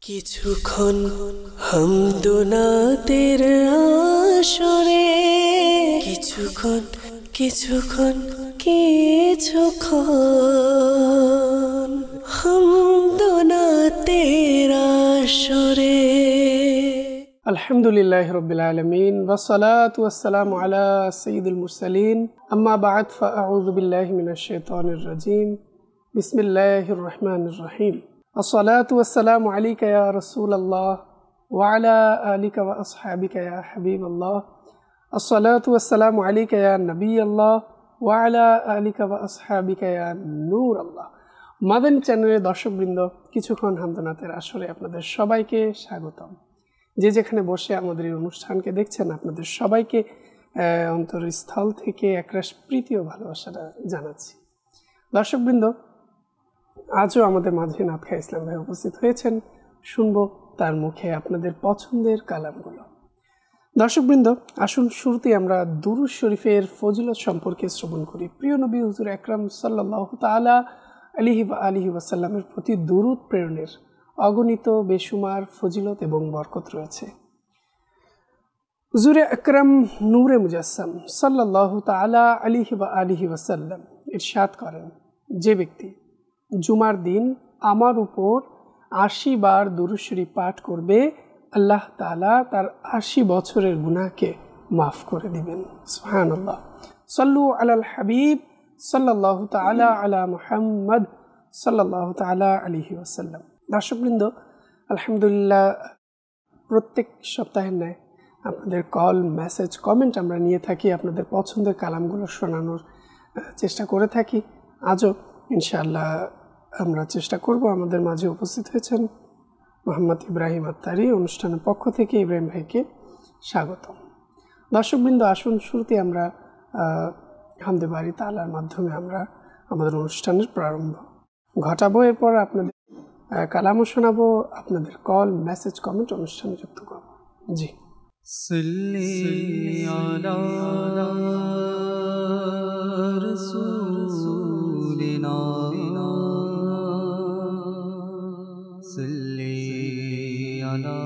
কিছুক্ষণ হামদোনাতের আসরে কিছুক্ষণ হামদোনাতের আসরে। আলহামদুলিল্লাহি রাব্বিল আলামিন ওয়াসসালাতু ওয়াসসালামু আলা সাইয়্যিদিল মুরসালিন আম্মা বা'দ ফাআউযু বিল্লাহি মিনাশ শাইতানির রাজীম বিসমিল্লাহির রহমানির রহিম। আসসালাতু ওয়াসসালামু আলাইকা ইয়া রাসূলাল্লাহ ওয়া আলা আলিকা ওয়া আসহাবিকা ইয়া হাবিবাল্লাহ। আসসালাতু ওয়াসসালামু আলাইকা ইয়া নবিয়াল্লাহ ওয়া আলা আলিকা ওয়া আসহাবিকা ইয়া নূরাল্লাহ। মাদানী চ্যানেলের দর্শকবৃন্দ, কিছুক্ষণ হামদোনাতের আসরে আপনাদের সবাইকে স্বাগতম। যে যেখানে বসে আমাদের এই অনুষ্ঠানকে দেখছেন, আপনাদের সবাইকে অন্তরস্থল থেকে একরাশ প্রীতি ও ভালোবাসাটা জানাচ্ছি। দর্শকবৃন্দ, আজও আমাদের মাঝে নাফিয়া ইসলাম ভাই উপস্থিত হয়েছেন। শুনবো তার মুখে আপনাদের পছন্দের কালামগুলো। দর্শকবৃন্দ, আসুন শুরুতেই আমরা দুরূদ শরীফের ফজিলত সম্পর্কে শ্রবণ করি। প্রিয় নবী হুজুর আকরাম সাল্লাল্লাহু তাআলা আলাইহি ওয়াসাল্লামের প্রতি দুরূদ প্রেরণের অগণিত বেশুমার ফজিলত এবং বরকত রয়েছে। হুজুর আকরাম নূরে মুজাসসাম সাল্লাল্লাহু তাআলা আলাইহি ওয়াসাল্লাম ইরশাদ করেন, যে ব্যক্তি জুমার দিন আমার উপর ৮০ বার দুরূদ শরীফ পাঠ করবে, আল্লাহ তাআলা তার ৮০ বছরের গুনাহকে মাফ করে দিবেন। সুবহানাল্লাহ। সাল্লু আলাল হাবিব সাল্লাল্লাহু তাআলা আলা মুহাম্মদ সাল্লাল্লাহু তাআলা আলাইহি ওয়াসাল্লাম। দর্শকবৃন্দ, আলহামদুলিল্লাহ, প্রত্যেক সপ্তাহের ন্যায় আপনাদের কল, মেসেজ, কমেন্ট আমরা নিয়ে থাকি। আপনাদের পছন্দের কালামগুলো শোনানোর চেষ্টা করে থাকি। আজও ইনশাআল্লাহ আমরা চেষ্টা করব। আমাদের মাঝে উপস্থিত হয়েছেন মোহাম্মদ ইব্রাহিম আত্তারি। অনুষ্ঠানের পক্ষ থেকে ইব্রাহিম ভাইকে স্বাগতম। দর্শকবৃন্দ, আসুন শুরুতে আমরা হামদে বারি তাআলার মাধ্যমে আমরা আমাদের অনুষ্ঠানের প্রারম্ভ ঘটাবো। এরপর আপনাদের কালামও শোনাবো, আপনাদের কল, মেসেজ, কমেন্ট অনুষ্ঠানে যুক্ত করব। জি। সাল্লি আলা রাসূলিনা সাল্লি আলা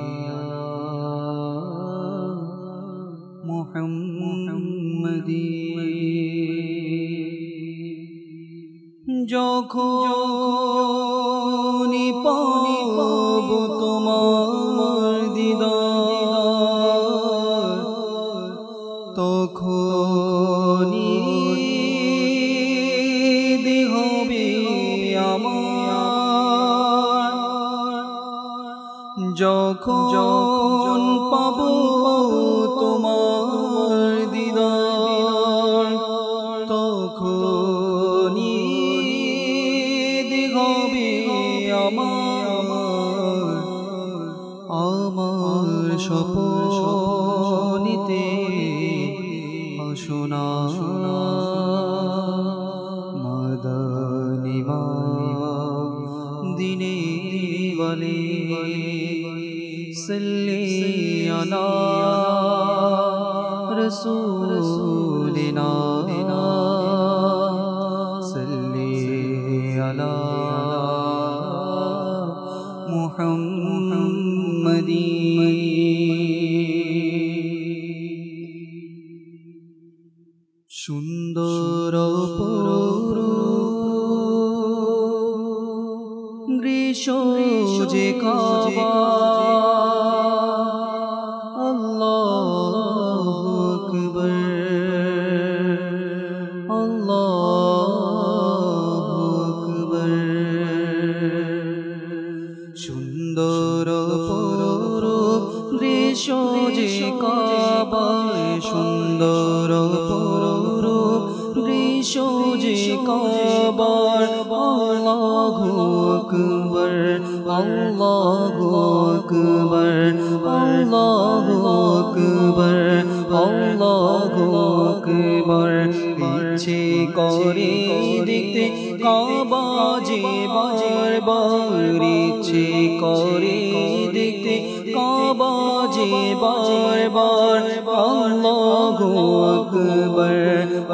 মুহাম্মাদিন। যখনই পাব তোমার দিদার, তখনই হবে আমার। যখন পাব তোমার দিদার, তখনই হবে আমার স্বপনিতে শোনা মাদানী দিনে বলে সাল্লি আলা রাসূলিনা সাল্লি আলা মুহাম্মাদিন। সুন্দর গ্রীষ্ম যে কাবা, আল্লাহু আকবার, আল্লাহু আকবার। সুন্দর গ্রীষ্ম যে কাবা, সুন্দর গ্রীষ্ম যে কাবার, আল্লাহু আকবার, আল্লাহু আকবার, আল্লাহু আকবার, আল্লাহু আকবার। ইচ্ছে করে দেখতে কাবা যে বারবার, ইচ্ছে করে দেখতে কাবা যে বারবার। আল্লাহু আকবার,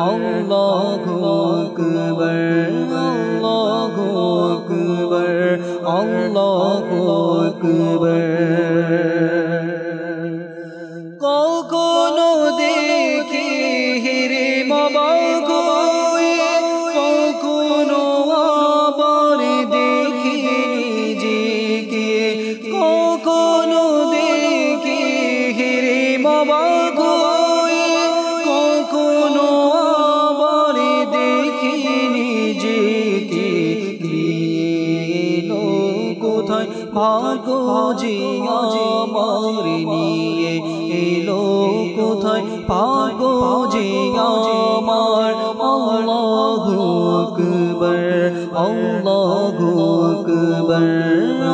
আল্লাহু আকবার, আল্লাহু আকবার, আল্লাহু আকবার। কখনো দেখি হিরে মবাগ হয়ে, কখনো আবার দেখি নিজেকে, কখনো দেখি হিরে মবাগ হয়ে, কখনো আবার দেখি নিজেকে। এলো কোথায় ভাগ্য যে আমার নিয়ে, এলো কোথায় ভাগ্য যে আমার। আল্লাহু আকবার, আল্লাহু আকবার,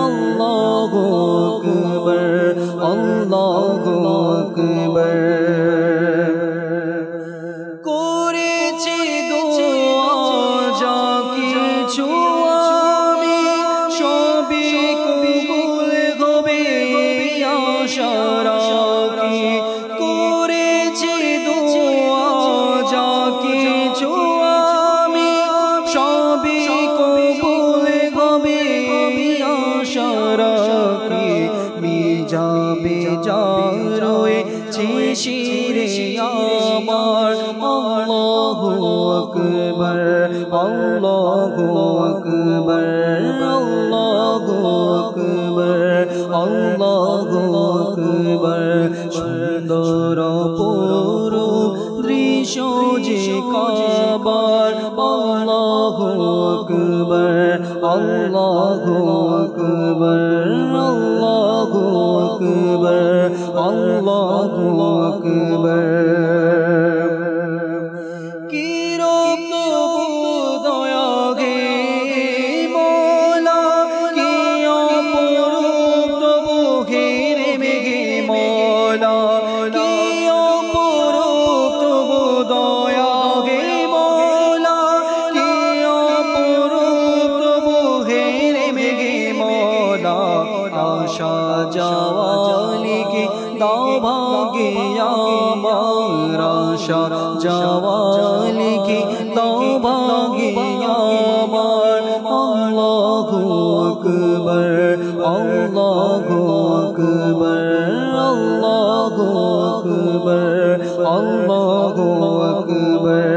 আল্লাহু আকবার, আল্লাহু আকবার। করেছি দোয়া যা কিছু আমি, সবই কবুল হবে আশা রাখি। করেছি দোয়া যা কিছু আমি, সবই কবুল হবে আশা রাখি। যাবে যা রয়েছে শিরে আমার। আল্লাহু আকবার, আল্লাহু আকবার, আল্লাহু আকবার, আল্লাহু আকবার। সুন্দর অপরূপ দৃশ্য যে কাবার। আল্লাহু আকবার, আল্লাহু আকবার, আল্লাহু আকবার, আল্লাহু আকবার। কিরূপ দয়া গে মওলা, কি অপরূপ তবু ঘেরে মেঘে মওলা, কি অপরূপ তবু দয়া গে মওলা, কি অপরূপ তবু ঘেরে মেঘে মওলা। আশা যাওয়া লিখে দাও ভাগে আমার, আশা যাওয়া লিখে দাও ভাগে আমার। আল্লাহু আকবার, আল্লাহু আকবার, আল্লাহু আকবার, আল্লাহু আকবার।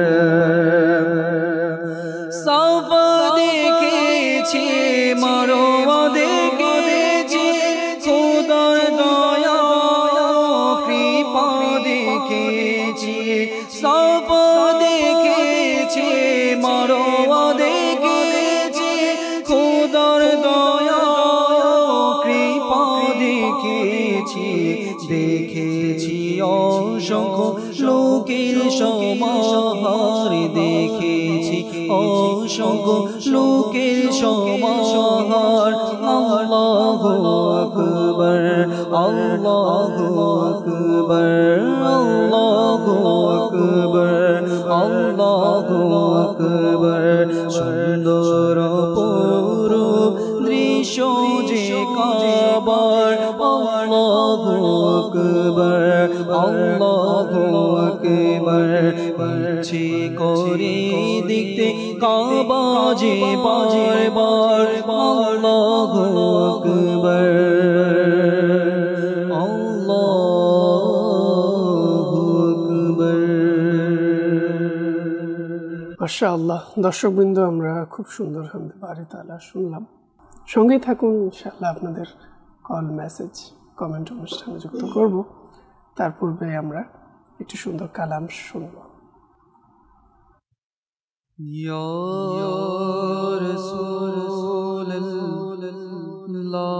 সাফা দেখেছি, মারওয়া দেখেছি, খোদার দয়া কৃপা দেখেছি। সাফা দেখেছি, মারওয়া দেখেছি, খোদার দয়া কৃপা দেখেছি। দেখেছি অসংখ্য লোকের সমাহার, দেখেছি অসংখ্য লোকের সমাহার। আল্লাহু আকবার, আল্লাহু আকবার, আল্লাহু আকবার, আল্লাহু আকবার। সুন্দর অপরূপ দৃশ্য যে কাবার। আল্লাহু আকবার, আল্লাহু আকবার। ইচ্ছে করে দেখতে কাবা যে বারবার। আল্লাহু আকবার, আল্লাহু আকবার। মাশাআল্লাহ। দর্শকবৃন্দ, আমরা খুব সুন্দর হামদে বারি তাআলা শুনলাম। সঙ্গে থাকুন, ইনশাআল্লাহ আপনাদের কল, মেসেজ, কমেন্ট অনুষ্ঠানে যুক্ত করব। তার পূর্বে আমরা একটি সুন্দর কালাম শুনব। ইয়া রাসূলুল্লাহ,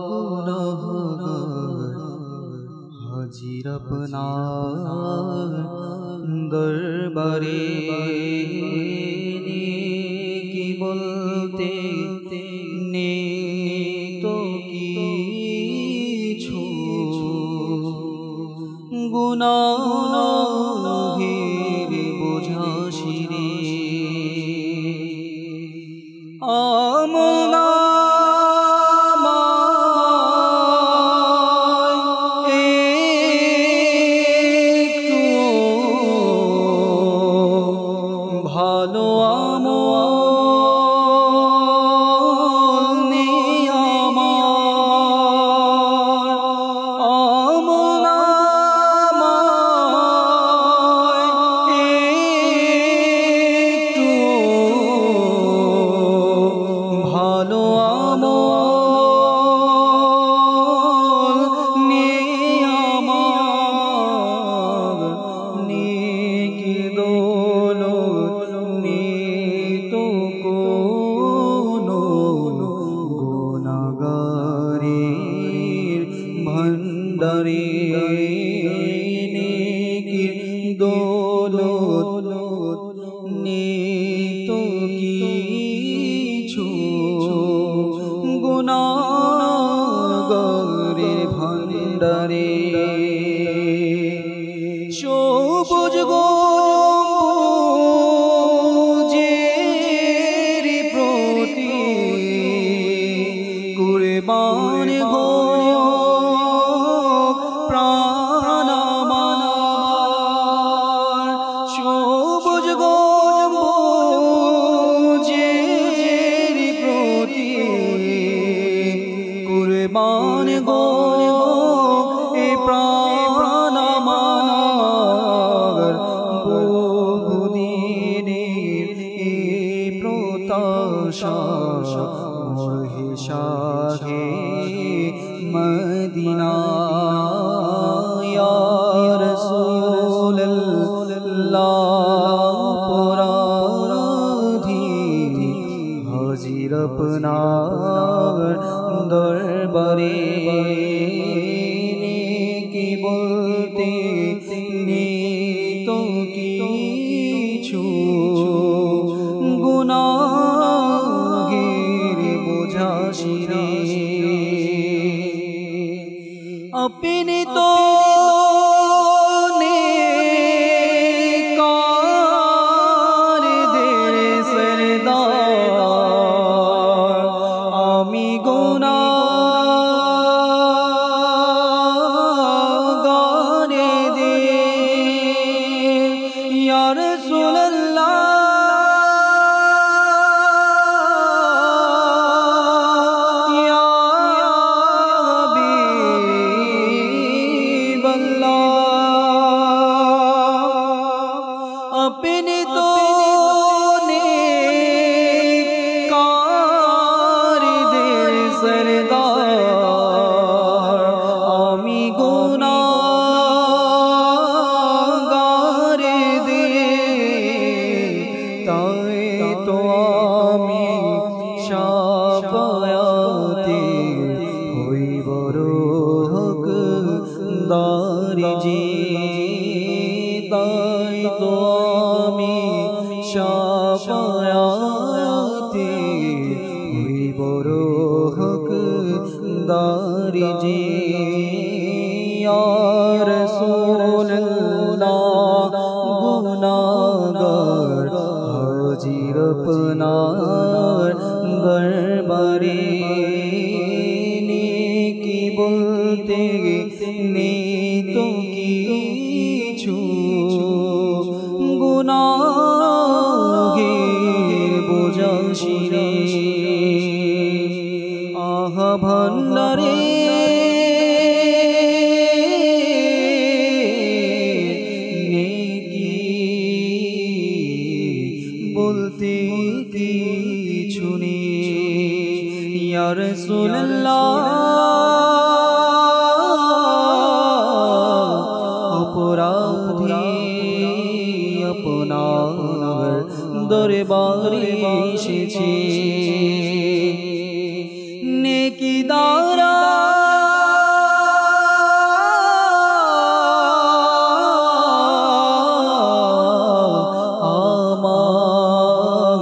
গুনাহগার হাজির আপনার দরবারে, কি বলতে নেই তো কিছু, গুনাহের বোঝা শিরে আমনা ভালো আমল ভান্ডারে নেকির দৌলত নিত কিছু গুনাহগারের ভান্ডারে সবুজ গম্বুজের প্রতি কুরবান হোক প্রাণ আমার সবুজ গম্বুজের প্রতি কুরবান হোক এ প্রাণ আমার বহুদিনের এ প্রত্যাশা শাহে মদিনা ইয়া রাসূলুল্লাহ পরাধী হাজির আপনার দরবারে কি বলতে নিত কিছু গুনাহের বোঝা শিরে अपने तो नेकार देर सरदार आमी गुनाहगारे दे या रसूलल्लाह अपने तो नेकार देर सरदार आमी गुनाहगारे दे ताए तो आमी शाफायाते होई बड़ो हकदार जी ताई तो शाफायाते हुई बड़ो हकदारी जी या रसूलल्लाह गुनाहगार हाजिर अपनार दरबारे नेकी बोलते नेत কিছু গুনাহের বোঝা শিরে আহা ভান্ডারে নেকি বলতে কিছু নেই ইয়া রাসূলুল্লাহ অপরাধী আপনার দরবারে এসেছি নেকি দ্বারা আমার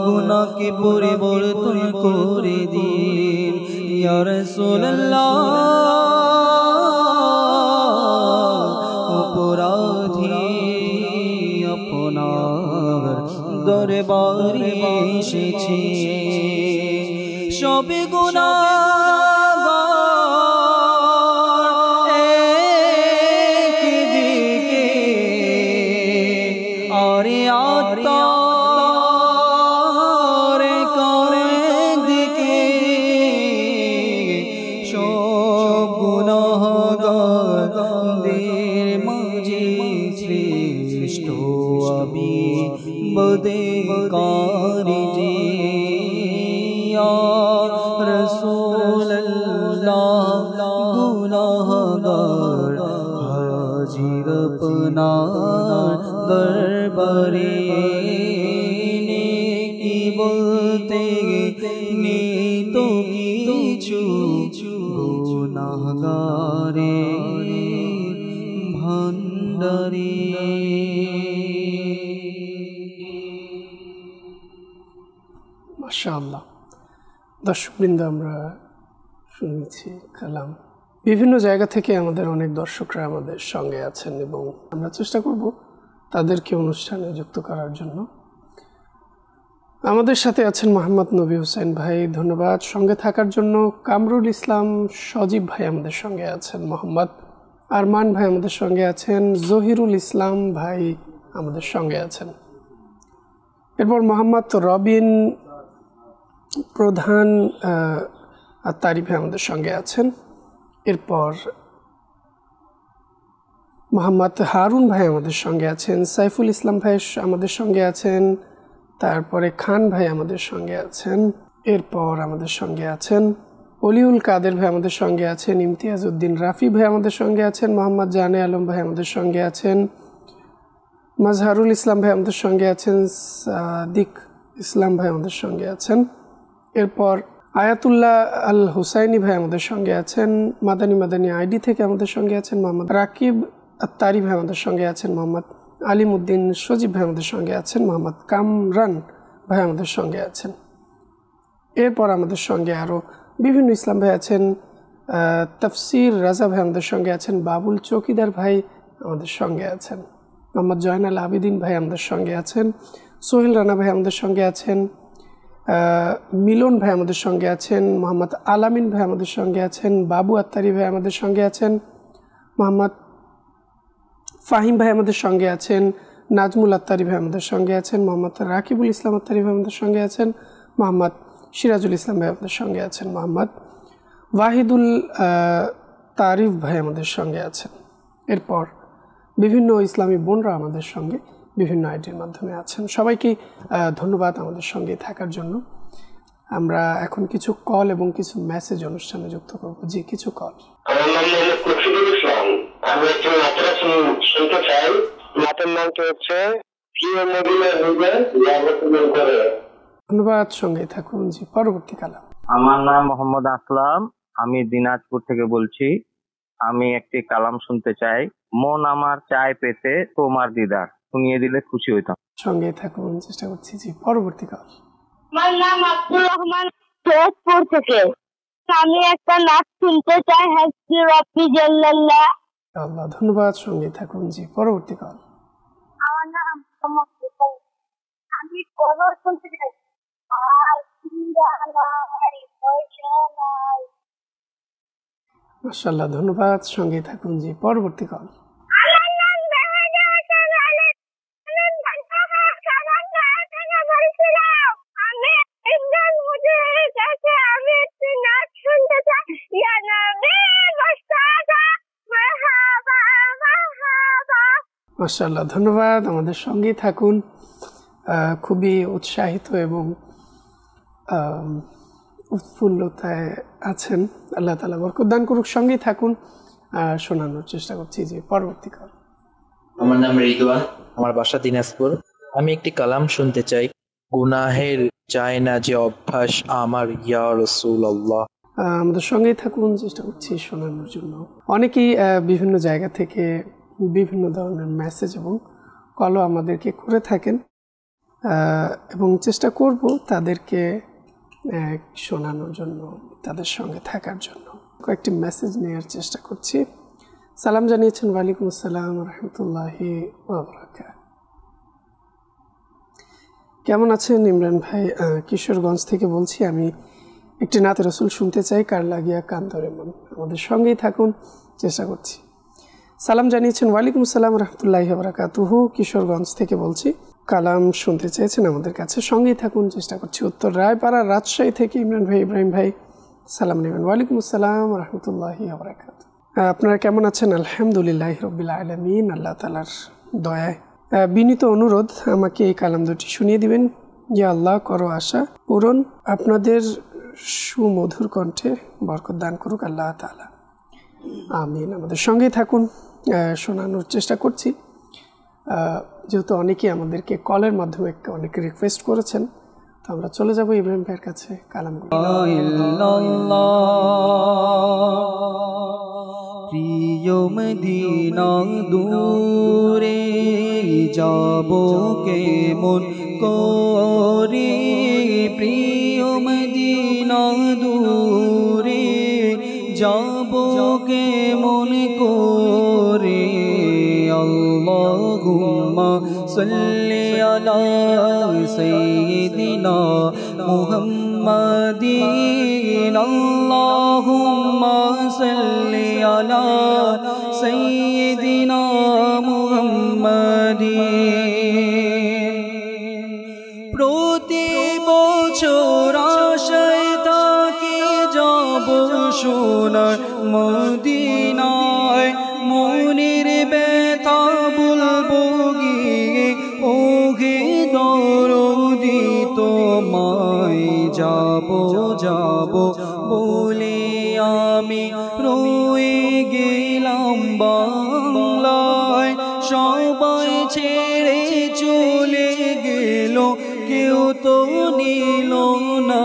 গুনাহকে পরিবর্তন করে দিন ইয়া রাসূলুল্লাহ অপরাধী আপনার দরবারে এসেছি সবে গুনাহগার একদিকে আরে আত্মার একদিকে সব গুনাহগারদের মাঝে শ্রেষ্ঠ আমি বদেকারি জি ইয়া রাসূলুল্লাহ গুনাহগার হাজির আপনার দরবারে নেকি বলতে নিত কিছু গুনাহগারে ভান্ডারে। মাশাআল্লাহ। দর্শকবৃন্দ, আমরা শুনেছি কালাম। বিভিন্ন জায়গা থেকে আমাদের অনেক দর্শকরা আমাদের সঙ্গে আছেন এবং আমরা চেষ্টা করব তাদেরকে অনুষ্ঠানে যুক্ত করার জন্য। আমাদের সাথে আছেন মোহাম্মদ নবী হোসেন ভাই, ধন্যবাদ সঙ্গে থাকার জন্য। কামরুল ইসলাম সজীব ভাই আমাদের সঙ্গে আছেন, মোহাম্মদ আরমান ভাই আমাদের সঙ্গে আছেন, জহিরুল ইসলাম ভাই আমাদের সঙ্গে আছেন। এরপর মোহাম্মদ রবিন প্রধান আত্মারি ভাই আমাদের সঙ্গে আছেন। এরপর মোহাম্মদ হারুন ভাই আমাদের সঙ্গে আছেন, সাইফুল ইসলাম ভাই আমাদের সঙ্গে আছেন, তারপরে খান ভাই আমাদের সঙ্গে আছেন। এরপর আমাদের সঙ্গে আছেন অলিউল কাদের ভাই আমাদের সঙ্গে আছেন, ইমতিয়াজ উদ্দিন রাফি ভাই আমাদের সঙ্গে আছেন, মোহাম্মদ জানে আলম ভাই আমাদের সঙ্গে আছেন, মাজহারুল ইসলাম ভাই আমাদের সঙ্গে আছেন, সাদিক ইসলাম ভাই আমাদের সঙ্গে আছেন। এরপর আয়াতুল্লাহ আল হুসাইনি ভাই আমাদের সঙ্গে আছেন, মাদানী আইডি থেকে আমাদের সঙ্গে আছেন, মোহাম্মদ রাকিব আত্তারি ভাই আমাদের সঙ্গে আছেন, মোহাম্মদ আলিমউদ্দিন সজীব ভাই আমাদের সঙ্গে আছেন, মোহাম্মদ কামরান ভাই আমাদের সঙ্গে আছেন। এরপর আমাদের সঙ্গে আরও বিভিন্ন ইসলাম ভাই আছেন, তাফসির রাজা ভাই আমাদের সঙ্গে আছেন, বাবুল চৌকিদার ভাই আমাদের সঙ্গে আছেন, মোহাম্মদ জয়নাল আবিদিন ভাই আমাদের সঙ্গে আছেন, সোহেল রানা ভাই আমাদের সঙ্গে আছেন, মিলন ভাই আমাদের সঙ্গে আছেন, মোহাম্মদ আলামিন ভাই আমাদের সঙ্গে আছেন, বাবু আত্তারি ভাই আমাদের সঙ্গে আছেন, মোহাম্মদ ফাহিম ভাই আমাদের সঙ্গে আছেন, নাজমুল আত্তারি ভাই আমাদের সঙ্গে আছেন, মোহাম্মদ রাকিবুল ইসলাম আত্তারি ভাই আমাদের সঙ্গে আছেন, মোহাম্মদ সিরাজুল ইসলাম ভাই আমাদের সঙ্গে আছেন, মোহাম্মদ ওয়াহিদুল তারিফ ভাই আমাদের সঙ্গে আছেন। এরপর বিভিন্ন ইসলামী বোনরা আমাদের সঙ্গে বিভিন্ন আইডির মাধ্যমে আছেন। সবাইকে ধন্যবাদ আমাদের সঙ্গে থাকার জন্য। আমরা এখন কিছু কল এবং কিছু মেসেজ অনুষ্ঠানে যুক্ত করব। জি, কিছু কল। আমার নাম মোহাম্মদ খুরশিদুল ইসলাম। আমি একটি নাটক শুনতে চাই। নাটের নামটি হচ্ছে প্রিয় মদিনার রূপে জাগরণ করে। ধন্যবাদ, সঙ্গে থাকুন। জি, পরবর্তী কালাম। আমার নাম মোহাম্মদ আসলাম, আমি দিনাজপুর থেকে বলছি। আমি একটি কালাম শুনতে চাই। মন আমার চায় পেতে তোমার দিদার, শুনিয়ে দিলে খুশি হইতাম। সঙ্গে থাকুন, চেষ্টা করছি। জি, পরবর্তী কাল। আমার নাম আব্দুর রহমান, সৈয়দপুর থেকে। আমি একটা নাচ শুনতে চাই, হাসবি রব্বি জাল্লাল্লাহ। আল্লাহ, ধন্যবাদ, সঙ্গে থাকুন। জি, পরবর্তী কাল। আমার নাম মোহাম্মদ রূপাই। আমি কবর শুনতে চাই। আর সিঙ্গালাই পয়সা নাই। মাশাআল্লাহ, ধন্যবাদ, সঙ্গে থাকুন। জি, পরবর্তী কাল। আমার নাম মেহেদি হাসান আলী। আমি একজন মুজাহিদ আছে। আমি একটি নাচ শুনতে চাই। ইয়া নবী মুস্তাফা মারহাবা মারহাবা। মাশাআল্লাহ, ধন্যবাদ, আমাদের সঙ্গেই থাকুন। খুবই উৎসাহিত এবং উৎফুল্লতায় আছেন। আল্লাহ তাআলা বরকত দান করুক। সঙ্গেই থাকুন, শোনানোর চেষ্টা করছি। যে পরবর্তী কাল। আমার নাম রিদওয়ান, আমার বাসা দিনাজপুর। আমি একটি কালাম শুনতে চাই। গুনাহের চায় না যে অভ্যাস আমার, ইয়া রাসূলুল্লাহ। আমাদের সঙ্গেই থাকুন, চেষ্টা করছি শোনানোর জন্য। অনেকেই বিভিন্ন জায়গা থেকে বিভিন্ন ধরনের মেসেজ এবং কলও আমাদেরকে করে থাকেন এবং চেষ্টা করব তাদেরকে শোনানোর জন্য, তাদের সঙ্গে থাকার জন্য। কয়েকটি মেসেজ নেওয়ার চেষ্টা করছি। সালাম জানিয়েছেন, ওয়ালাইকুম আসসালাম রহমতুল্লাহি ওয়া বারাকাতুহু। কেমন আছেন ইমরান ভাই? কিশোরগঞ্জ থেকে বলছি। আমি একটি নাতে রসুল শুনতে চাই, কার লাগিয়া কান ধরে মন। আমাদের সঙ্গেই থাকুন, চেষ্টা করছি। সালাম জানিয়েছেন, ওয়ালাইকুম আসসালাম রহমতুল্লাহি ওয়া বারাকাতুহু। কিশোরগঞ্জ থেকে বলছি, কালাম শুনতে চেয়েছেন আমাদের কাছে, সঙ্গেই থাকুন, চেষ্টা করছি। উত্তর রায়পাড়া রাজশাহী থেকে ইমরান ভাই, ইব্রাহিম ভাই সালাম নেবেন। ওয়ালাইকুম আসসালাম রহমতুল্লাহি ওয়া বারাকাতুহু। আপনারা কেমন আছেন? আলহামদুলিল্লাহ রাব্বিল আলামিন, আল্লাহ তাআলার দয়ায়। বিনীত অনুরোধ, আমাকে এই কালাম দুটি শুনিয়ে দিবেন। ইয়া আল্লাহ, করো আশা পূরণ। আপনাদের সুমধুর কণ্ঠে বরকত দান করুক আল্লাহ তাআলা, আমিন। আমাদের সঙ্গেই থাকুন, শোনানোর চেষ্টা করছি। যেহেতু অনেকেই আমাদেরকে কলের মাধ্যমে অনেকে রিকোয়েস্ট করেছেন, তো আমরা চলে যাব ইব্রাহিম ভাইয়ের কাছে কালামগুলো। মদিনা দূরে যাব কেমন করে প্রিয় মদিনা দূরে যাব কেমন করে আল্লাহুম্মা সাল্লি আলা সাইয়্যিদিনা মুহাম্মাদিন আল্লাহুম্মা সাল্লি আলা সাইয়্যিদিনা মুহাম্মাদিন প্রতি বছর আশায় থাকি যাব সোনার মদিনায় মনের ব্যথা বলবো গিয়ে ওহে দরদি তোমায় যাব যাব বলে আমি রয়ে গেলাম বাংলায় সবাই ছেড়ে চলে গেল কেউ তো নিল না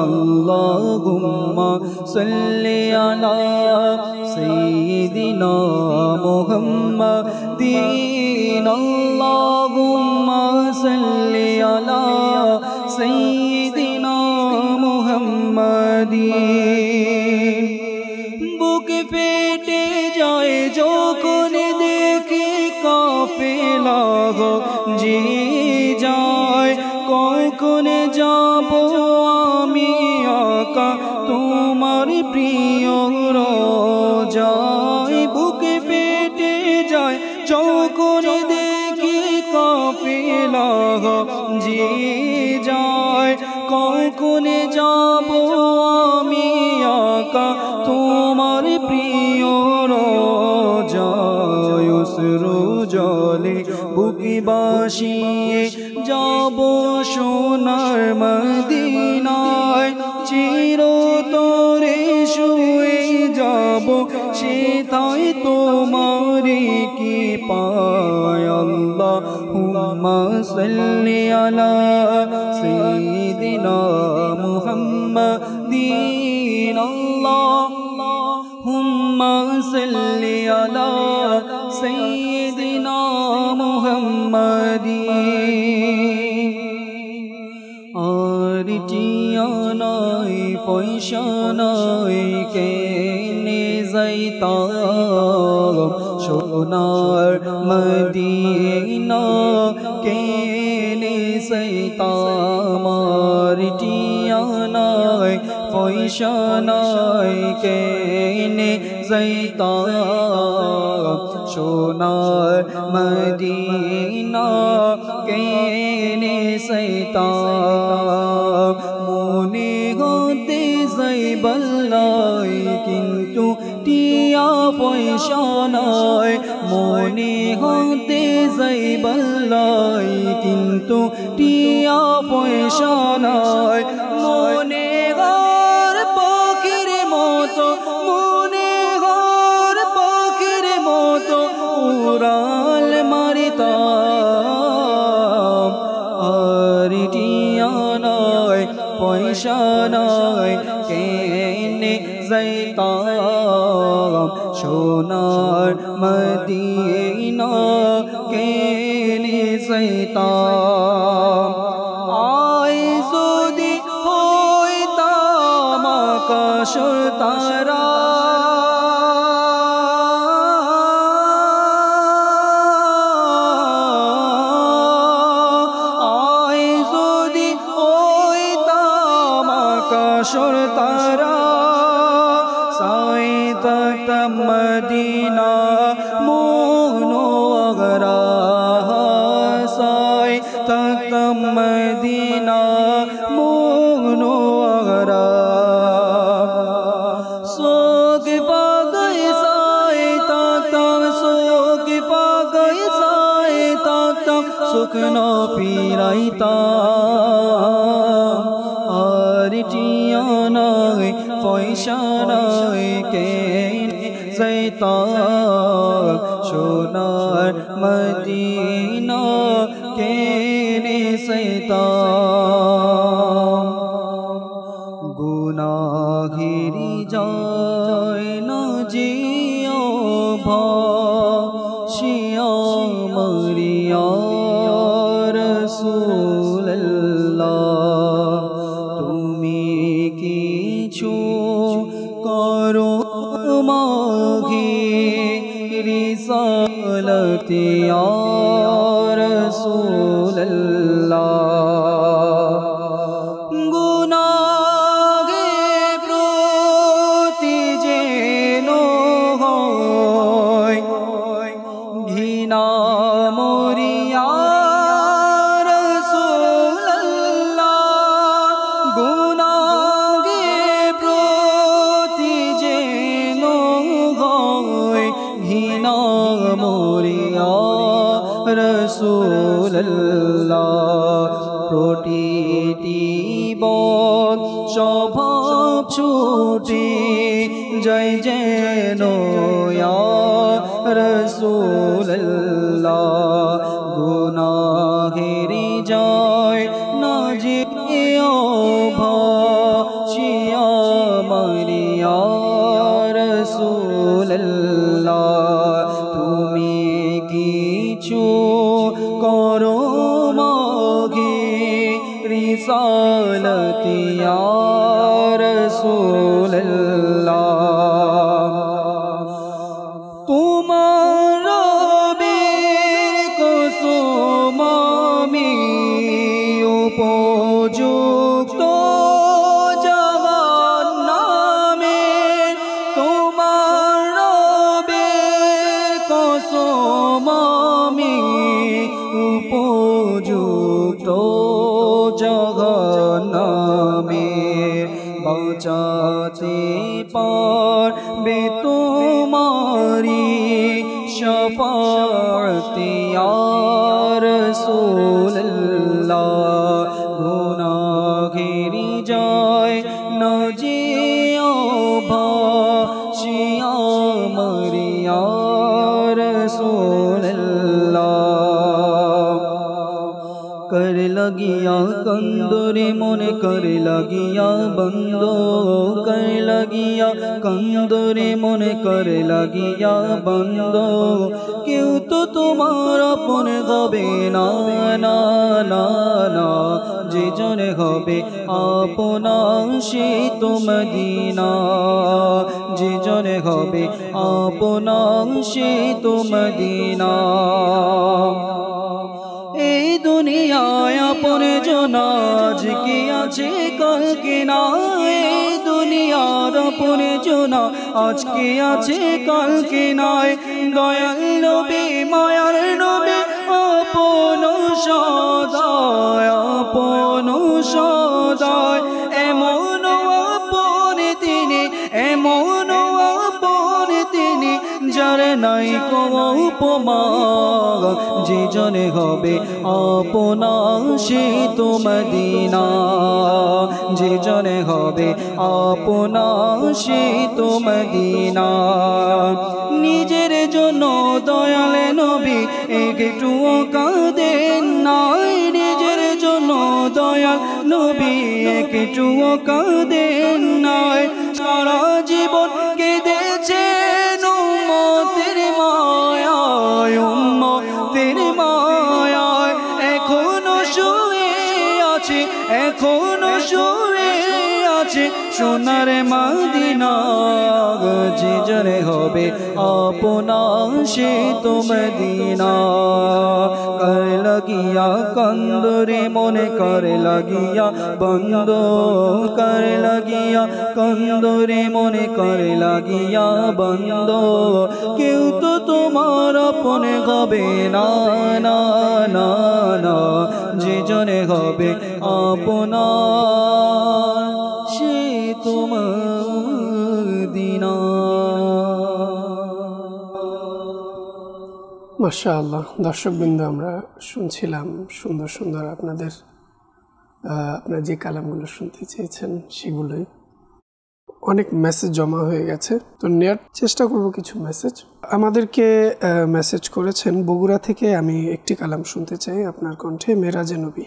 আল্লাহুম্মা সাল্লি আলা সাইয়্যিদিনা মুহাম্মাদিন আল্লাহুম্মা সাল্লি আলা সাইয়্যিদিনা মুহাম্মাদিন বুক ফেটে যায় যখন দেখি কাফেলা যে যায় কখন যাব আমি আকা তোমার প্রিয় রোজায় বুক ফেটে যায় যখন দেখি কাফেলা যে যায় কখন যাব আমি আকা তোমার প্রিয় রোজায় অশ্রু জলে বুকে বাসিয়ে যাব সোনার মদিনায় চিরতরে শুয়ে যাব সেথায় তোমারে কি পায় আল্লাহুম্মা সাল্লি আলা সাইয়্যিদিনা মুহাম্মাদিন আল্লাহুম্মা সাল্লি আলা সাইয়্যিদিনা মুহাম্মাদিন আর টিয়া নাই পয়সা নাই কেনে যাইতাম সোনার মদিনা কেনে যাইতাম আর টিয়া নাই পয়সা নাই কেনে যাইতাম সোনার মদিনা কেনে যাইতাম মনে হতে যাইবাল্লাই কিন্তু টিয়া পয়সা নাই মনে হতে যাইবাল্লাই কিন্তু টিয়া পয়সা নাই মনে ঘর পাখির মতো মনে ঘর পাখির মতো উড়াল মারিতাম আর টিয়া নাই পয়সা নাই কেনে যাইতাম সোনার মদিনা কেনে যাইতাম আই যদি হইতাম আকাশ তারা আই যদি হইতাম আকাশ তারা সাই থাকতাম মদিনা মুনওয়ারা সাই থাকতাম মদিনা মুনওয়ারা সোগ পাগই সাই থাকতাম সোগ পাগই সাই থাকতাম শুকনো ফিরাইতাম আর টিয়া নাই পয়সা নাই কেনে যাইতাম সোনার মদিনা কেনে যাইতাম গুনাহ ঘিরি যায় না জিও ভাসিয়া মরিয়া রাসূলুল্লাহ তুমি কিছু করো মাঘে রিসালতি ইয়া রাসূলুল্লাহ গুনাহে প্রতি যেন হয় ঘৃণা মরিয়া রাসূলুল্লাহ গুনাহে প্রতি যেন হয় ঘৃণা মরিয়া রাসূলুল্লাহ প্রতিটি বল স্বভাব ছুটে জয় যেন ইয়া রাসূলুল্লাহ গুনাহের জয় না যেও ভাসিয়া মরিয়া রাসূলুল্লাহ তুমি কিছু করো মাগে রিসালতি ইয়া রাসূলুল্লাহ তোমার রবের কসম আমি উপযুক্ত জাহান্নামের তোমার রবের কসম আমি উপযুক্ত জাহান্নামের বাঁচাতে পারবে তোমারি শাফাআতে ইয়া রাসূলুল্লাহ গুনাহের জয় না যেও ভাসিয়া মরিয়া রাসূলুল্লাহ कर लगिया कंदोरे मोने कर लगिया बंदो कर लगिया कंदोरे मोने कर लगिया बंदो क्यों तो तुम्हारा पुन गबे ना ना ना ना जे जने हबे अपना से तो मदीना जे जने हबे अपना से तो मदीना এই দুনিয়ায় আপনে জনা আজকে আছে কালকে নাই এই দুনিয়ার আপনে জনা আজকে আছে কালকে নাই দয়াল নবী মায়ার নবী আপন সদায় এমন আপন তিনি এমন আপন তিনি যার নাই কোনো উপমা যে জনে হবে আপনা সে তো মদিনা যে জনে হবে আপনা সে তো মদিনা নিজের জন্য দয়াল নবী একটুও কাঁদেন নাই নিজের জন্য দয়াল নবী একটুও কাঁদেন নাই সারা জীবন কেঁদেছেন উম্মতের মায়ায় উম্মতের মায়ায় এখনো শুয়ে আছে এখনো শুয়ে আছে সোনার মদিনা যে জনে হবে আপনা সে তো মদিনা कर लगिया कंदरे मोने कर लगिया बंद कर लगिया कंदरे मोने कर लगिया बंद क्यों तो तुम्हार अपने हबे ना ना ना ना जे जने हबे अपना से तो मदीना মাশাআল্লাহ দর্শকবৃন্দ আমরা শুনছিলাম সুন্দর সুন্দর আপনারা যে কালামগুলো শুনতে চেয়েছেন সেগুলোই অনেক মেসেজ জমা হয়ে গেছে তো নেয়ার চেষ্টা করব কিছু মেসেজ আমাদেরকে মেসেজ করেছেন বগুড়া থেকে আমি একটি কালাম শুনতে চাই আপনার কণ্ঠে মেরাজে নবী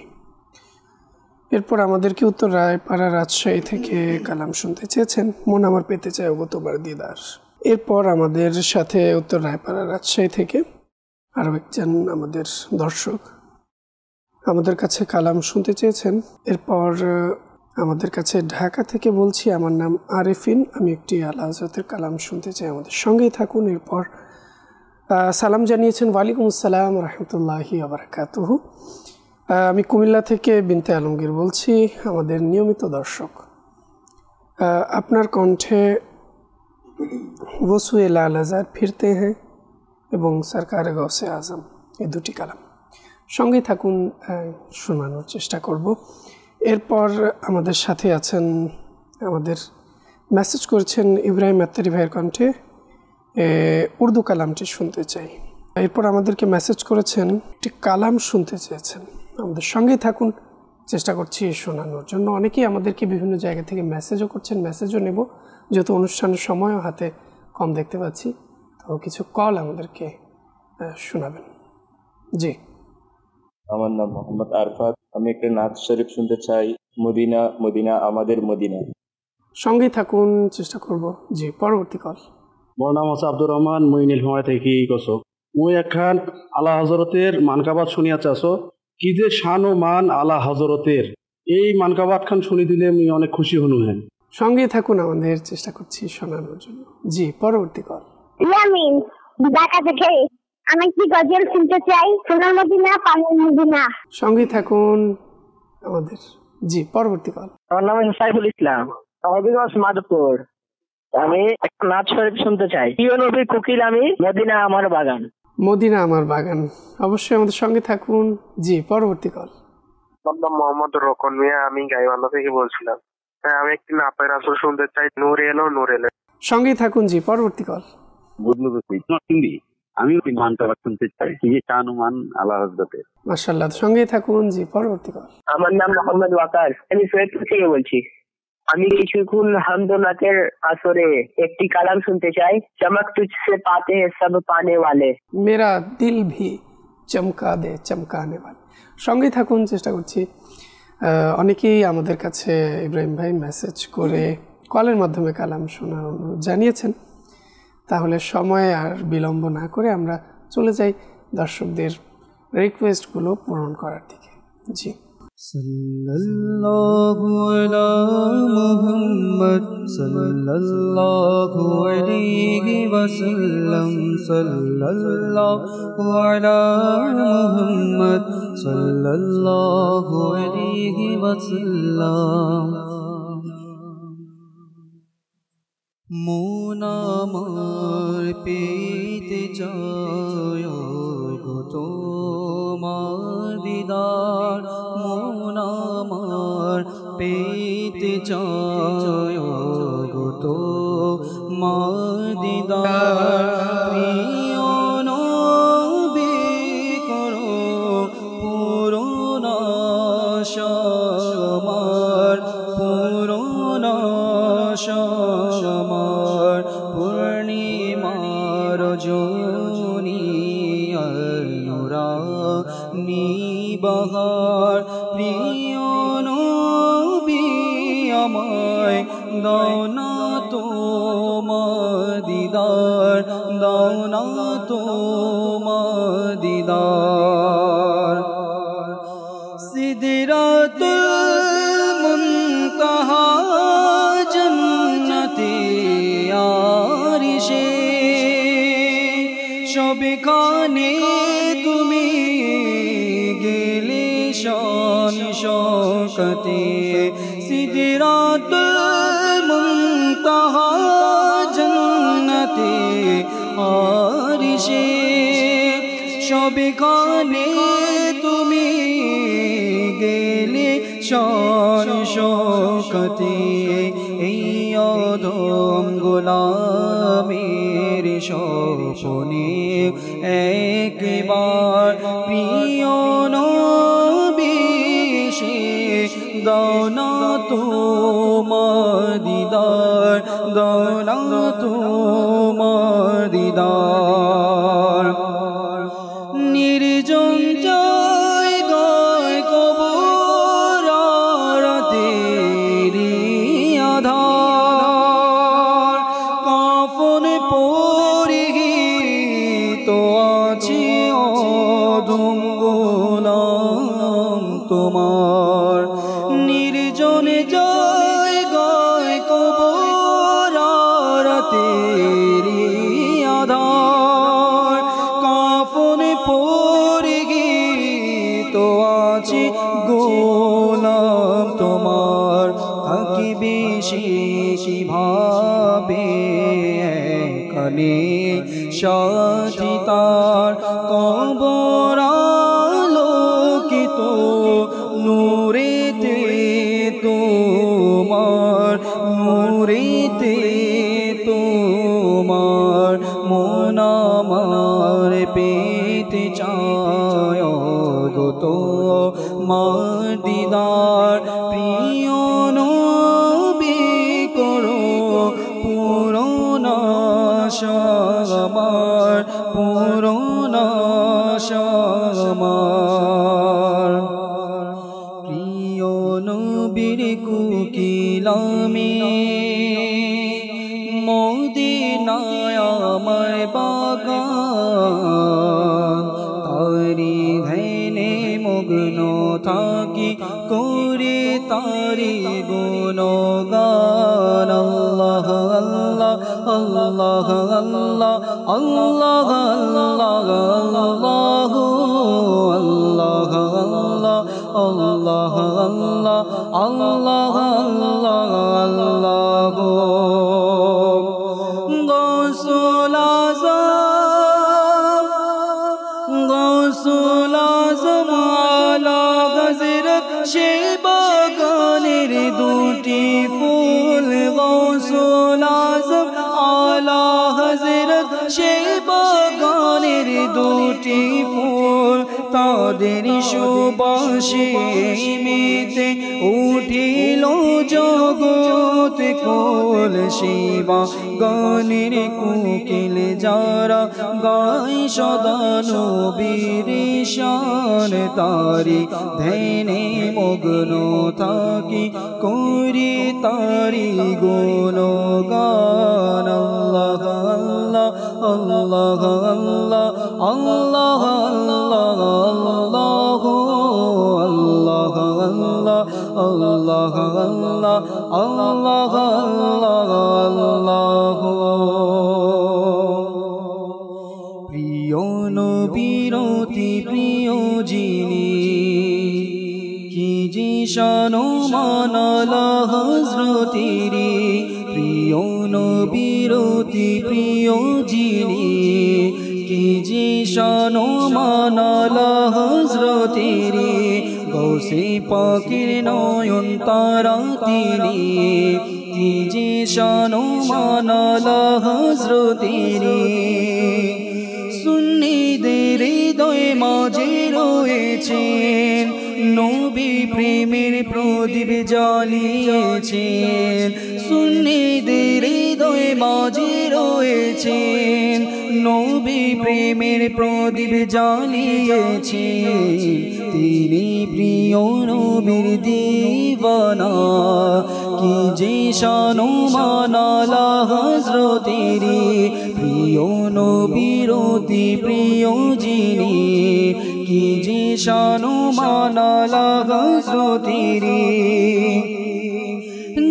এরপর আমাদেরকে উত্তর রায়পাড়া রাজশাহী থেকে কালাম শুনতে চেয়েছেন মন আমার পেতে চায় ওগো তোমার দিদার। এরপর আমাদের সাথে উত্তর রায়পাড়া রাজশাহী থেকে আরও একজন আমাদের দর্শক আমাদের কাছে কালাম শুনতে চেয়েছেন। এরপর আমাদের কাছে ঢাকা থেকে বলছি, আমার নাম আরেফিন, আমি একটি আলা হযরতের কালাম শুনতে চাই, আমাদের সঙ্গেই থাকুন। এরপর সালাম জানিয়েছেন, ওয়ালাইকুম আসসালাম রহমতুল্লাহি ওয়া বারাকাতুহু। আমি কুমিল্লা থেকে বিনতে আলমগীর বলছি, আমাদের নিয়মিত দর্শক। আপনার কণ্ঠে ওসুয়ে লাল আজাদ ফিরতে হ্যাঁ এবং সরকারে গৌসে আজম, এই দুটি কালাম সঙ্গেই থাকুন, শোনানোর চেষ্টা করব। এরপর আমাদের সাথে আছেন, আমাদের মেসেজ করেছেন ইব্রাহিম আত্তারি ভাইয়ের কণ্ঠে উর্দু কালামটি শুনতে চাই। এরপর আমাদেরকে মেসেজ করেছেন একটি কালাম শুনতে চেয়েছেন, আমাদের সঙ্গেই থাকুন, চেষ্টা করছি শোনানোর জন্য। অনেকেই আমাদেরকে বিভিন্ন জায়গা থেকে মেসেজও করছেন, মেসেজও নেব, যেহেতু অনুষ্ঠানের সময়ও হাতে কম দেখতে পাচ্ছি, তো কিছু কল আমাদেরকে শোনাবেন। জি, আমার নাম মোহাম্মদ আরফাত, আমি একটা নাত শরীফ শুনতে চাই, মদিনা মদিনা আমাদের মদিনা। সঙ্গেই থাকুন, চেষ্টা করব। জি, পরবর্তী কল। মোর নাম হচ্ছে আব্দুর রহমান, মুই নীলফামারী থেকে গছক। মুই একখান আলা হজরতের মানকাবাত শুনিয়া চাছো, কি যে শান ও মান আলা হজরতের, এই মানকাবাত খান শুনি দিলে আমি অনেক খুশি হনু হেন। সঙ্গেই থাকুন, আমাদের চেষ্টা করছি শোনানোর জন্য। জি, পরবর্তী কল। ইয়ামিন ঢাকা থেকে, আমি একটি গজল শুনতে চাই, সোনার মদিনা পানির মদিনা। সঙ্গেই থাকুন আমাদের। জি, পরবর্তী কল। আমার নাম সাইফুল ইসলাম, হবিগঞ্জ মাধবপুর। আমি একটা নাচ শরীফ শুনতে চাই, প্রিয় নবী কোকিল আমি, মদিনা আমার বাগান। মদিনা আমার বাগান, অবশ্যই আমাদের সঙ্গে থাকুন। জি, পরবর্তী কল। মোহাম্মদ রকন মিয়া, আমি গাইবান্ধা থেকে বলছিলাম। হ্যাঁ, আমি একটি নাপের আসর শুনতে চাই, নূর এলো নূর এলো। সঙ্গেই থাকুন। জি, পরবর্তী কল। আমি মানকাবাত শুনতে চাই, কি যে শান ও মান আলা হযরতের। মাশাআল্লাহ, সঙ্গেই থাকুন। জি, পরবর্তী কল। আমার নাম মোহাম্মদ ওয়াকার, আমি সৈয়দপুর থেকে বলছি। আমি কিছুক্ষণ হামদনাথের আসরে একটি কালাম শুনতে চাই, চমক তুঝসে পাতে হ্যায় সব পানে ওয়ালে। মেরা দিল ভি চমকা দে চমকানে ওয়ালে। সঙ্গেই থাকুন, চেষ্টা করছি। অনেকেই আমাদের কাছে ইব্রাহিম ভাই মেসেজ করে কলের মাধ্যমে কালাম শোনার অনুরোধ জানিয়েছেন। তাহলে সময় আর বিলম্ব না করে আমরা চলে যাই দর্শকদের রিকোয়েস্টগুলো পূরণ করার দিকে। জি, সাল্লাল্লাহু আলা মুহাম্মদ সাল্লাল্লাহু আলাইহি ওয়াসাল্লাম, সাল্লাল্লাহু আলা মুহাম্মদ সাল্লাল্লাহু আলাইহি ওয়াসাল্লাম। মন আমার পেতে চায় গো তোমার দিদার, মন আমার পেতে চায় গো তোমার দিদার। প্রিয় নবী করো পূরণ আশা আমার, পূরণ আশা আমার। পূর্ণিমার রজনী নুরানি বাহার, প্রিয় নবী আমায় দাও না তোমার দিদার, দাও না তোমার দিদার। সিদরাতুল মুনতাহা জান্নাতে আরিশে, সবখানে তুমি গেলে শান শওকতে। সিদরাতুল মুনতাহা জান্নাতে আরিশে, সবখানে তুমি গেলে শান শওকতে। এই অদম গোলামের স্বপনে একবার প্রিয় নবী সে দাও না তোমার দিদার, দাও না তোমার দিদার। নির্জন জায়গায় কবর তেরি আধার কাফন পরে গীত আছে গোলাম তোমার থাকিবে কিভাবে কানে সাথী তার কবর আলোকিত নূরেতে তোমার নূরেতে তোমার মন আমার পেতে চায় গো তোমার দিদার প্রিয় নবী করো পূরণ আশা আমার পূরণ আশা আমার প্রিয় নবীর কুকিলামে মদিনায় আমার বাগান তারি ধ্যানে মগ্ন থাকি করে তারি গুণগান আল্লাহ আল্লাহ আল্লাহ আল্লাহ আল্লাহ আল্লাহ আল্লাহ আল্লাহ আল্লাহ আল্লাহ আল্লাহ আল্লাহ গৌসুল আজম আলা হযরত সে বাগানের দুটি ফুল গৌসুল আজম আলা হযরত সে বাগানের দুটি ফুল তাদের সুবাসে মেতে উঠিল জগৎ কোল শিবা গানের কোকিল যারা গায় সদা নবীর শান তারি ধ্যানে মগ্ন থাকি করি তারি গুণগান আল্লাহ আল্লাহ আল্লাহ আল্লাহ আল্লাহ আল্লাহ আল্লাহ আল্লাহ আল্লাহ আল্লাহ আল্লাহ প্রিয় নবীর অতি প্রিয় যিনি কি যে শানো মানালা হযরতেরি প্রিয় নবীর অতি প্রিয় যিনি কি যে শানো মানালা হযরতেরি গৌসে পাকের নয়ন তারা তিনি কি যে শানো মানালা হযরতেরি সুন্নিদের হৃদয়ে মাঝে রয়েছেন নবী প্রেমের প্রদীপ জ্বালিয়েছেন সুন্নিদের হৃদয়ে মাঝে রয়েছেন নবী প্রেমের প্রদীপ জ্বালিয়েছেন তিনি প্রিয় নবীর দিওয়ানা কি যে শানো মানালা হযরতেরি প্রিয় নবীর অতি প্রিয় যিনি কি যে শানো মানালা হযরতেরি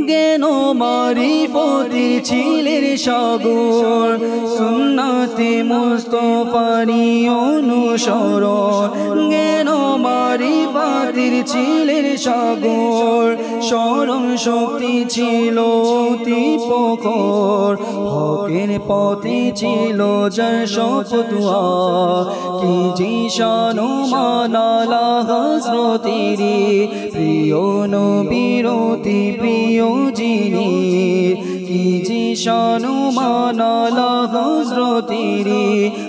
জ্ঞান মারিফতের ছিলের সাগর সুন্নাতে মুস্তাফারি অনুসরণ জ্ঞান মারিফতের ছিলের সাগর স্মরণ শক্তি ছিল অতি প্রখর হকের পথে ছিল যার শপথুয়া কি যে শানো মানালা হযরতেরি প্রিয় নবীর অতি প্রিয় যিনি কি যে শানো মানালা হযরতেরি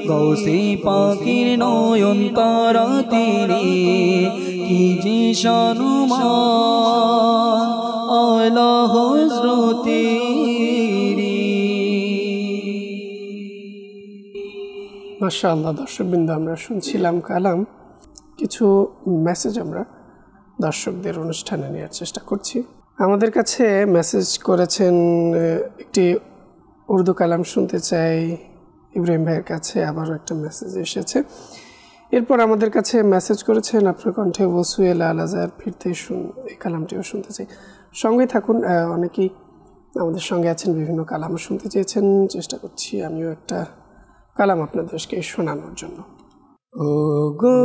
গৌসে পাকের নয়ন তারা তিনি কি যে শানো মানালা হযরতেরি। মাশাআল্লাহ দর্শকবৃন্দ, আমরা শুনছিলাম কালাম। কিছু মেসেজ আমরা দর্শকদের অনুষ্ঠানে নেওয়ার চেষ্টা করছি। আমাদের কাছে মেসেজ করেছেন একটি উর্দু কালাম শুনতে চাই ইব্রাহিম ভাইয়ের কাছে, আবারও একটা মেসেজ এসেছে। এরপর আমাদের কাছে মেসেজ করেছেন আপনার কণ্ঠে ওসুয়েল আল আজহার ফিরতে এই কালামটিও শুনতে চাই। সঙ্গে থাকুন, অনেকেই আমাদের সঙ্গে আছেন, বিভিন্ন কালাম শুনতে চেয়েছেন। চেষ্টা করছি আমিও একটা কালাম আপনাদেরকে শোনানোর জন্য। ও গো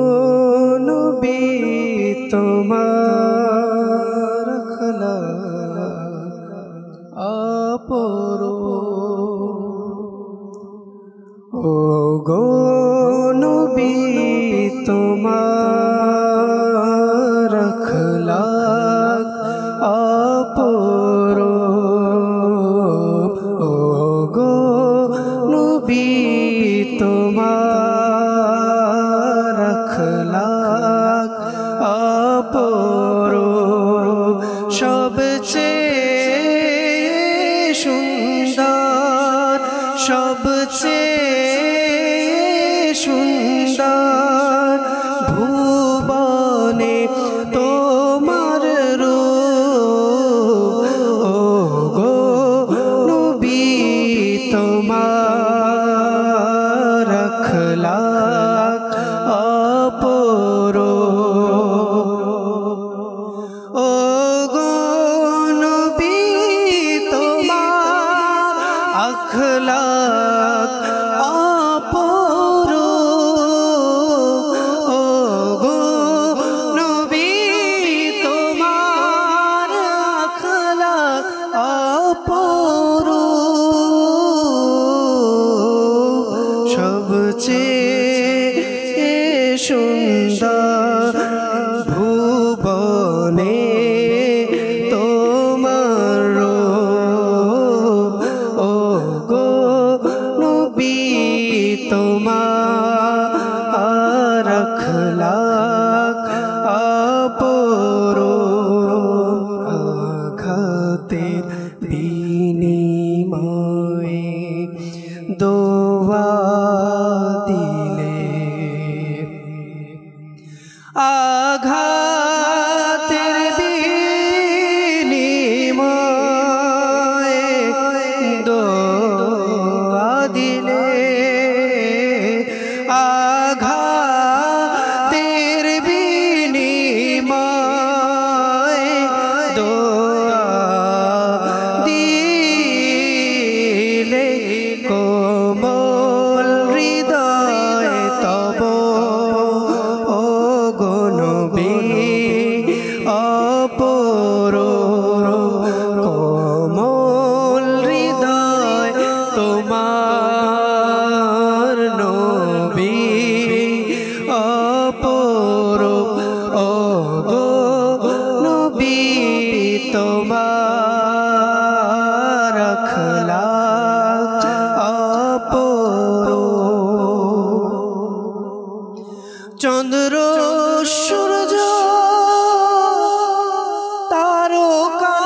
নবী তোমার আখলাক আপরূপ, ও গো নবী তোমার আখলাক আপরূপ, ও গো নবী তোমার আখলাক আপরূপ, সবচেয়ে সুন্দর, সবচেয়ে সুন্দর ভুবনে তোমার রূপ, ও গো নবী তোমার আখলাক আপরূপ, ও গো নবী তোমার আখলাক আপরূপ, ও গো নবী তোমার আখলাক আপরূপ, সবচেয়ে সুন্দর ভুবনে তোমার রূপ, ও গো নবী তোমার আখলাক আপরূপ, আঘাতের বিনিময়ে দোয়া দিলে, আঘাতের বিনিময়ে দোয়া দিলে, আঘাতের বিনিময়ে দোয়া দিলে, কোমল হৃদয় তব, ও গো নবী অপরূপ, কোমল হৃদয় তোমার নবী অপরূপ, ও গো নবী তোমার আখলাক আপরূপ, চন্দ্র সূর্য তারকা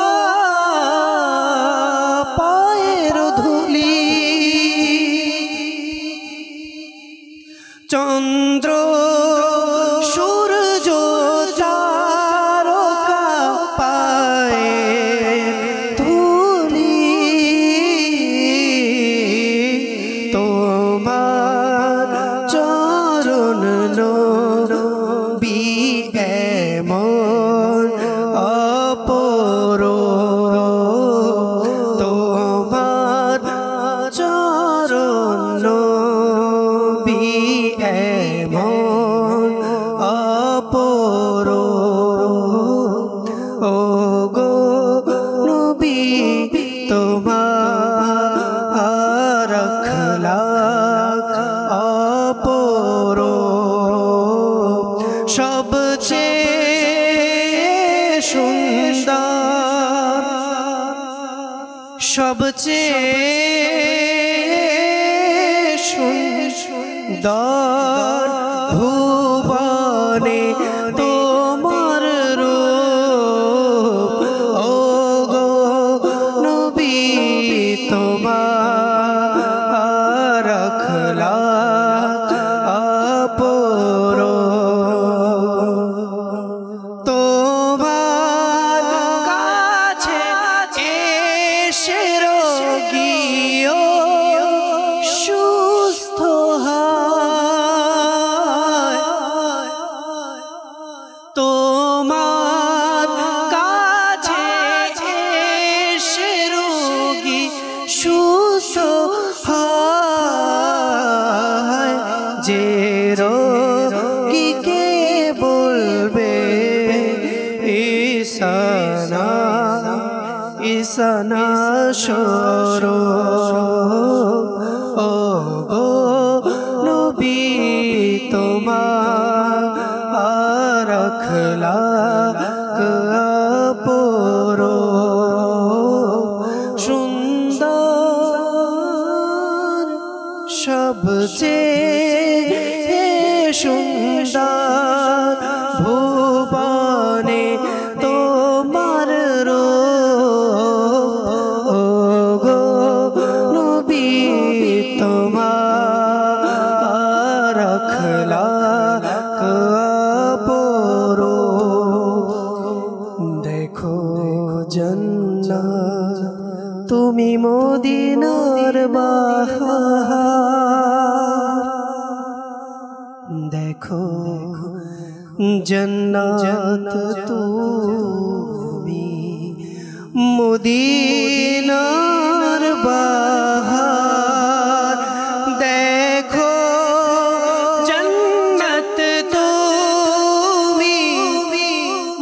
পায়ের ধুলি, চন্দ্র সূর্য তারকা পায়ের ধুলি, তোমার চরণ নবী এমন অপরূপ, তোমার চরণ নবী এমন অপরূপ, ও গো নবী তোমার আখলাক আপরূপ, সবচেয়ে সুন্দর, সবচেয়ে সুন্দর ভুবনে তোমার রূপ, ও গো নবী তোমার আখলাক আপরূপ, তোমার কাছে এসে রোগীও সুস্থ হয়, তোমার কাছে এসে রোগীও সহায় যে রোগীকে বলবে ঈশানা ঈশানা সরো ও গো নবী তোমার রাখলা পরো সুন্দর সবচেয়ে সুন্দর ভুবনে তোমার গো নবী তোমার রাখলা পরো দেখো জান্নাত তুমি মদিনার বাহার দেখো জান্নাত তুমি মদিনার বাহার দেখো জান্নাত তুমি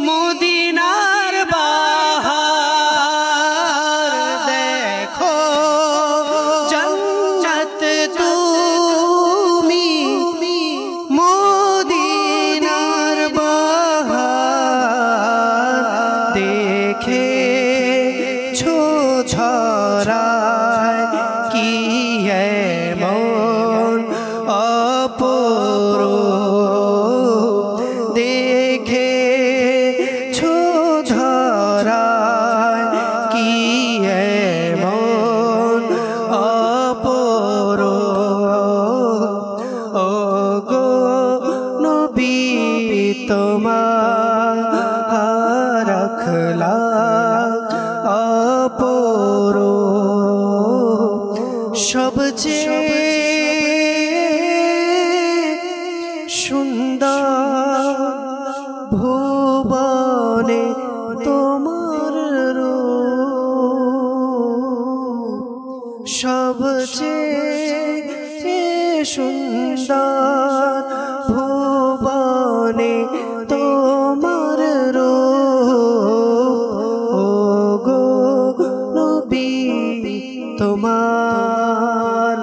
মদিনার বাহার দেখো জান্নাত তুমি মদিনার বাহার দেখে ছড়ায় কি এমন অপরূপ দেখে ছড়ায় কি এমন অপরূপ ও গো নবী তোমার রাখলা সবচেয়ে সুন্দর ভুবনে তোমার সবচেয়ে সুন্দর ভুবনে তোমার গো নবী তোমার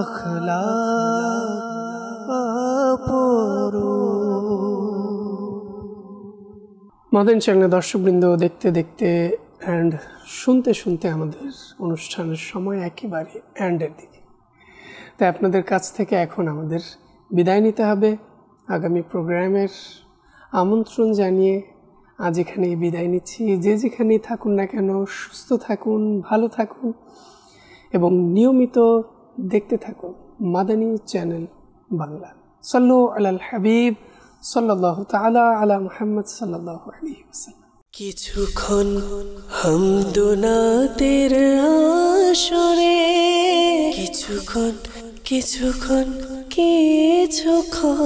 আখলাক মদন চ্যানেলের দর্শকবৃন্দ দেখতে দেখতে অ্যান্ড শুনতে শুনতে আমাদের অনুষ্ঠানের সময় একেবারে এন্ডের দিকে। তাই আপনাদের কাছ থেকে এখন আমাদের বিদায় নিতে হবে। আগামী প্রোগ্রামের আমন্ত্রণ জানিয়ে আজ এখানেই বিদায় নিচ্ছি। যে যেখানেই থাকুন না কেন সুস্থ থাকুন, ভালো থাকুন এবং নিয়মিত দেখতে থাকুন মাদানী চ্যানেল বাংলা। সাল্লু আলাল হাবিব সাল্লাল্লাহু তাআলা আলা মুহাম্মদ সাল্লাল্লাহু আলাইহি ওয়াসাল্লাম। কিছুক্ষণ হামদুনাতের আসরে কিছুক্ষণ কিছুক্ষণ কিছুক্ষণ